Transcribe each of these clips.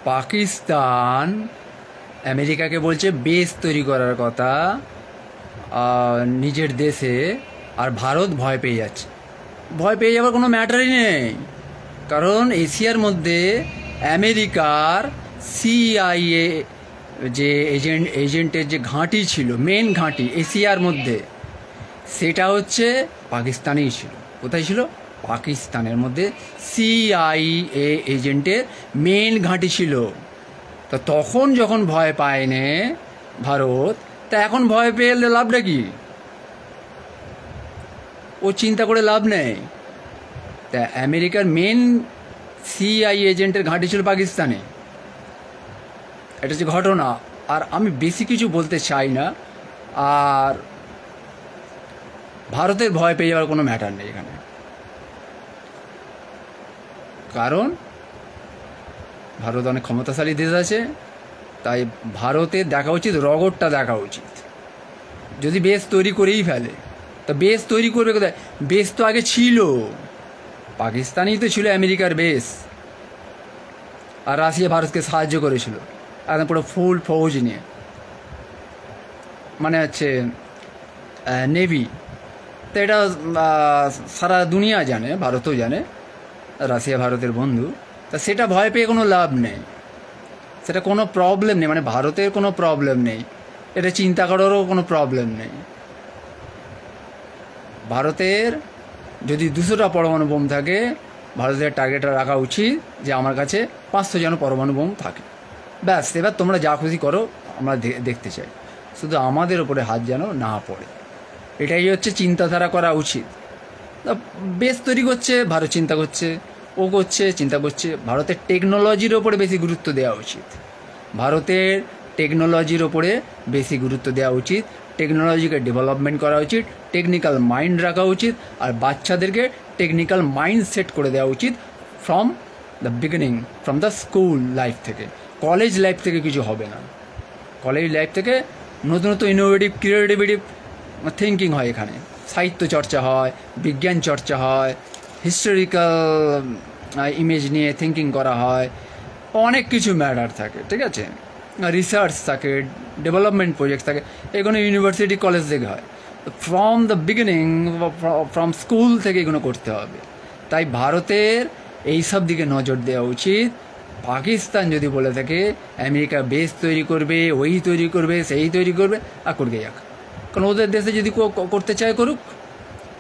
পাকিস্তান আমেরিকাকে বলছে বেস তৈরি করার কথা নিজের দেশে, আর ভারত ভয় পেয়ে যাচ্ছে। ভয় পেয়ে যাওয়ার কোনো ম্যাটারই নেই, কারণ এশিয়ার মধ্যে আমেরিকার সিআইএ যে এজেন্টের যে ঘাঁটি ছিল, মেন ঘাঁটি এশিয়ার মধ্যে, সেটা হচ্ছে পাকিস্তানেই ছিল। কোথায় ছিল? পাকিস্তানের মধ্যে সিআইএ এজেন্টের মেন ঘাঁটি ছিল। তো তখন যখন ভয় পায়নি ভারত, তা এখন ভয় পেয়ে লাভটা কি? ও চিন্তা করে লাভ নেই। তা আমেরিকার মেন সিআইএ এজেন্টের ঘাঁটি ছিল পাকিস্তানে। এটা হচ্ছে ঘটনা। আর আমি বেশি কিছু বলতে চাই না। আর ভারতের ভয় পেয়ে যাওয়ার কোনো ম্যাটার নেই এখানে, কারণ ভারত অনেক ক্ষমতাশালী দেশ আছে। তাই ভারতের দেখা উচিত, রগরটা দেখা উচিত। যদি বেস তৈরি করেই ফেলে, তা বেস তৈরি করবে কোথায়? বেস তো আগে ছিল, পাকিস্তানেই তো ছিল আমেরিকার বেস। আর রাশিয়া ভারতকে সাহায্য করেছিল একদম পুরো ফুল ফৌজ নিয়ে, মানে হচ্ছে নেভি। তো এটা সারা দুনিয়া জানে, ভারতও জানে রাশিয়া ভারতের বন্ধু। তা সেটা ভয় পেয়ে কোনো লাভ নেই, সেটা কোনো প্রবলেম নেই, মানে ভারতের কোনো প্রবলেম নেই, এটা চিন্তা করারও কোনো প্রবলেম নেই। ভারতের যদি 200টা পরমাণু বোম থাকে, ভারতের টার্গেট রাখা উচিত যে আমার কাছে 500 যেন পরমাণু বোম থাকে। ব্যাস, এবার তোমরা যা খুশি করো, আমরা দেখতে চাই, শুধু আমাদের ওপরে হাত যেন না পড়ে। এটাই হচ্ছে চিন্তাধারা করা উচিত। বেশ তৈরি করছে ভারত, চিন্তা করছে, ও করছে, চিন্তা করছে। ভারতের টেকনোলজির ওপরে বেশি গুরুত্ব দেওয়া উচিত, ভারতের টেকনোলজির ওপরে বেশি গুরুত্ব দেওয়া উচিত। টেকনোলজিকে ডেভেলপমেন্ট করা উচিত, টেকনিক্যাল মাইন্ড রাখা উচিত, আর বাচ্চাদেরকে টেকনিক্যাল মাইন্ড সেট করে দেওয়া উচিত from the beginning, from the school life থেকে। কলেজ লাইফ থেকে কিছু হবে না। কলেজ লাইফ থেকে নতুন নতুন ইনোভেটিভ, ক্রিয়েটিভিটিভ থিঙ্কিং হয়। এখানে সাহিত্য চর্চা হয়, বিজ্ঞান চর্চা হয়, হিস্টোরিক্যাল ইমেজ নিয়ে থিঙ্কিং করা হয়, অনেক কিছু ম্যাটার থাকে, ঠিক আছে? রিসার্চ থাকে, ডেভেলপমেন্ট প্রজেক্ট থাকে, এগুলো ইউনিভার্সিটি কলেজ থেকে হয়। From the beginning, from school থেকে এগুলো করতে হবে। তাই ভারতের এইসব দিকে নজর দেওয়া উচিত। পাকিস্তান যদি বলে থাকে আমেরিকা বেস তৈরি করবে, ওই তৈরি করবে, সেই তৈরি করবে, আর করবে যাক, কারণ ওদের দেশে যদি করতে চায় করুক,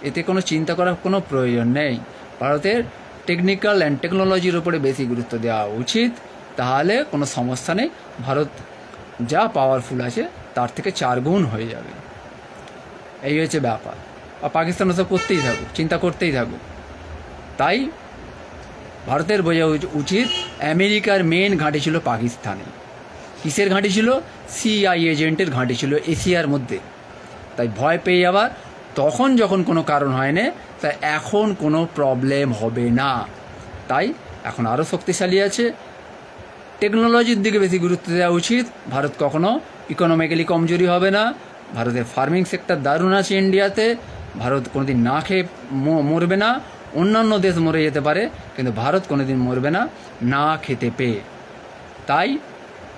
এতে কোনো চিন্তা করার কোনো প্রয়োজন নেই। ভারতের টেকনিক্যাল অ্যান্ড টেকনোলজির উপরে বেশি গুরুত্ব দেওয়া উচিত, তাহলে কোনো সমস্যা নেই। ভারত যা পাওয়ারফুল আছে তার থেকে 4 গুণ হয়ে যাবে। এই হচ্ছে ব্যাপার। আর পাকিস্তান ওসব করতেই থাকুক, চিন্তা করতেই থাকুক। তাই ভারতের বোঝা উচিত আমেরিকার মেন ঘাঁটি ছিল পাকিস্তানে। কিসের ঘাঁটি ছিল? সিআই এজেন্টের ঘাঁটি ছিল এশিয়ার মধ্যে। তাই ভয় পেয়ে যাবার তখন যখন কোনো কারণ হয় না, তাই এখন কোনো প্রবলেম হবে না। তাই এখন আরও শক্তিশালী আছে, টেকনোলজির দিকে বেশি গুরুত্ব দেওয়া উচিত। ভারত কখনো ইকোনমিক্যালি কমজোরি হবে না। ভারতের ফার্মিং সেক্টর দারুণ আছে ইন্ডিয়াতে। ভারত কোনোদিন না খেয়ে মরবে না। অন্যান্য দেশ মরে যেতে পারে, কিন্তু ভারত কোনোদিন মরবে না না খেতে পেয়ে। তাই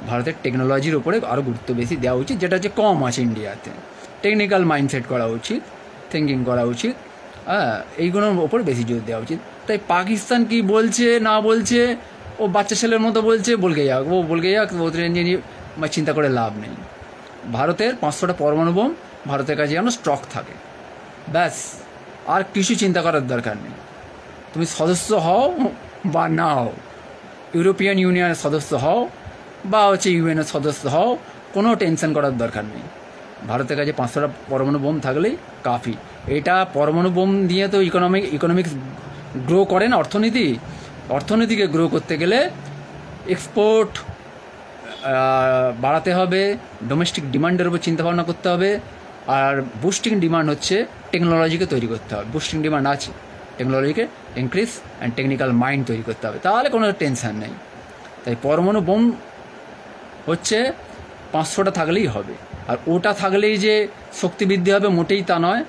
ভারতের টেকনোলজির উপরে আরও গুরুত্ব বেশি দেওয়া উচিত, যেটা হচ্ছে কম আছে ইন্ডিয়াতে। টেকনিক্যাল মাইন্ডসেট করা উচিত, থিঙ্কিং করা উচিত, এইগুলোর ওপর বেশি জোর দেওয়া উচিত। তাই পাকিস্তান কি বলছে না বলছে, ও বাচ্চা ছেলের মতো বলছে, বলকে যাক, ও বলকে যাক, ওদের নিয়ে চিন্তা করে লাভ নেই। ভারতের 500টা পরমাণু বোম ভারতের কাছে যেন স্টক থাকে, ব্যাস। আর কিছু চিন্তা করার দরকার নেই। তুমি সদস্য হও বা না হও, ইউরোপিয়ান ইউনিয়নের সদস্য হও বা হচ্ছে ইউএনের সদস্য হও, কোনো টেনশন করার দরকার নেই। ভারতের কাছে 500টা পরমাণু বোম থাকলেই কাফি। এটা পরমাণু বোম দিয়ে তো ইকোনমিক্স গ্রো করে না, অর্থনীতিকে গ্রো করতে গেলে এক্সপোর্ট বাড়াতে হবে, ডোমেস্টিক ডিমান্ডের উপর চিন্তাভাবনা করতে হবে। আর বুস্টিং ডিমান্ড হচ্ছে টেকনোলজিকে তৈরি করতে হবে। বুস্টিং ডিমান্ড আছে, টেকনোলজিকে ইনক্রিজ অ্যান্ড টেকনিক্যাল মাইন্ড তৈরি করতে হবে, তাহলে কোনো টেনশন নেই। তাই পরমাণু বোম হচ্ছে 500টা থাকলেই হবে। আর ওটা থাকলেই যে শক্তি বৃদ্ধি হবে মোটেই তা নয়।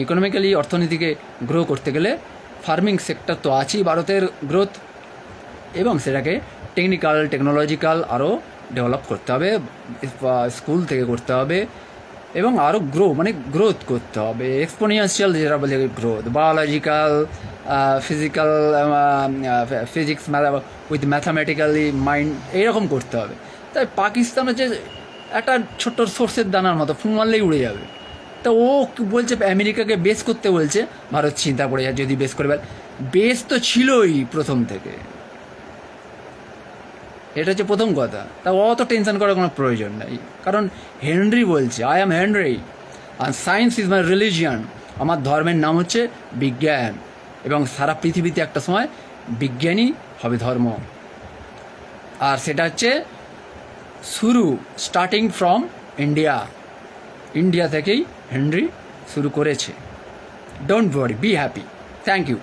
ইকোনমিক্যালি অর্থনীতিকে গ্রো করতে গেলে ফার্মিং সেক্টর তো আছেই ভারতের গ্রোথ, এবং সেটাকে টেকনিক্যাল টেকনোলজিক্যাল আরও ডেভেলপ করতে হবে, স্কুল থেকে করতে হবে, এবং আরও গ্রোথ করতে হবে, এক্সপোনেনশিয়াল যেটা বলে growth, biological, physical, physics with mathematically mind, এইরকম করতে হবে। তাই পাকিস্তান হচ্ছে একটা ছোট্ট সোর্সের দানার মতো, ফু মারলেই উড়ে যাবে। তা ও বলছে আমেরিকাকে বেস করতে বলছে, ভারত চিন্তা করে যায় যদি বেস করে, বেস তো ছিলই প্রথম থেকে, এটা হচ্ছে প্রথম কথা। তা অত টেনশন করার কোনো প্রয়োজন নেই, কারণ হেনরি বলছে আই অ্যাম হেনরি আর সায়েন্স ইজ মাই রিলিজিয়ান, আমার ধর্মের নাম হচ্ছে বিজ্ঞান, এবং সারা পৃথিবীতে একটা সময় বিজ্ঞানই হবে ধর্ম। আর সেটা হচ্ছে শুরু স্টার্টিং ফ্রম ইন্ডিয়া থেকেই হেনরি শুরু করেছে। Don't worry, be happy. Thank you.